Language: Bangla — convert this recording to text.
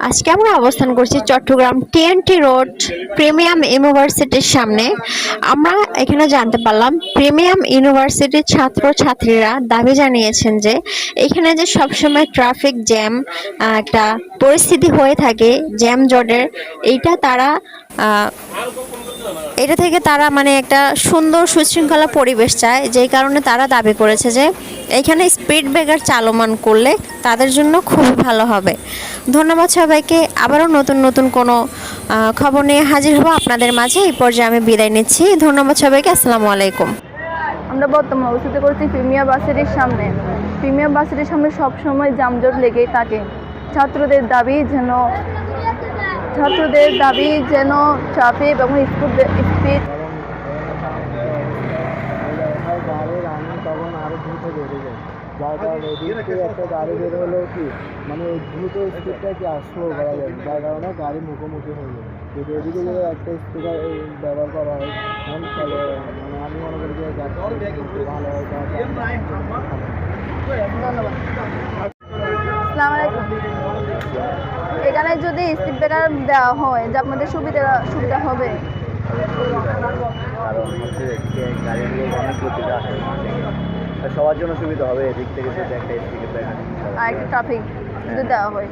আজকে আমরা অবস্থান করছি চট্টগ্রাম টিএনটি রোড প্রিমিয়াম ইউনিভার্সিটির সামনে। আমরা এখানে জানতে পারলাম প্রিমিয়াম ইউনিভার্সিটির ছাত্রছাত্রীরা দাবি জানিয়েছেন যে এখানে যে সবসময় ট্রাফিক জ্যাম একটা পরিস্থিতি হয়ে থাকে, জ্যাম জটের, এইটা তারা এটা থেকে তারা মানে একটা সুন্দর সুশৃঙ্খলা পরিবেশ চায়, যেই কারণে তারা দাবি করেছে যে এখানে স্পিড ব্রেকার চালমান করলে তাদের জন্য খুবই ভালো হবে। ধন্যবাদ সবাইকে। আবারও নতুন নতুন কোনো খবর নিয়ে হাজির হব আপনাদের মাঝে। এই পর্যায়ে আমি বিদায় নিচ্ছি। ধন্যবাদ সবাইকে। আসসালামু আলাইকুম। আমরা বর্তমানে অবস্থিত করছি প্রিমিয়ার ভার্সিটির সামনে। প্রিমিয়ার ভার্সিটির সামনে সবসময় যানজট লেগেই থাকে। ছাত্রদের দাবি যেন ট্রাফিক এবং স্পিড তখন আরও দ্রুত বেড়ে যায়, যার কারণে এদিক থেকে একটা গাড়ি বের হলেও কি মানে দ্রুত স্পিডটা কি স্লো করা যায়, যার কারণে গাড়ি মুখোমুখি হয়ে যায়। যদি এদিকে যদি একটা স্পিকার ব্যবহার করা হয় তাহলে মানে আমি মনে করি যে ভালো হয়। ধন্যবাদ। আসসালামু আলাইকুম। এখানে যদি স্পিড ব্রেকার দেওয়া হয় যে আপনাদের সুবিধা হবে। কারণ হচ্ছে গাড়িগুলো অনেক গতিতে আসে, সবার জন্য সুবিধা হবে এদিক থেকে যদি একটা স্পিড ব্রেকার আর একটা ট্রাফিক যদি দেওয়া হয়।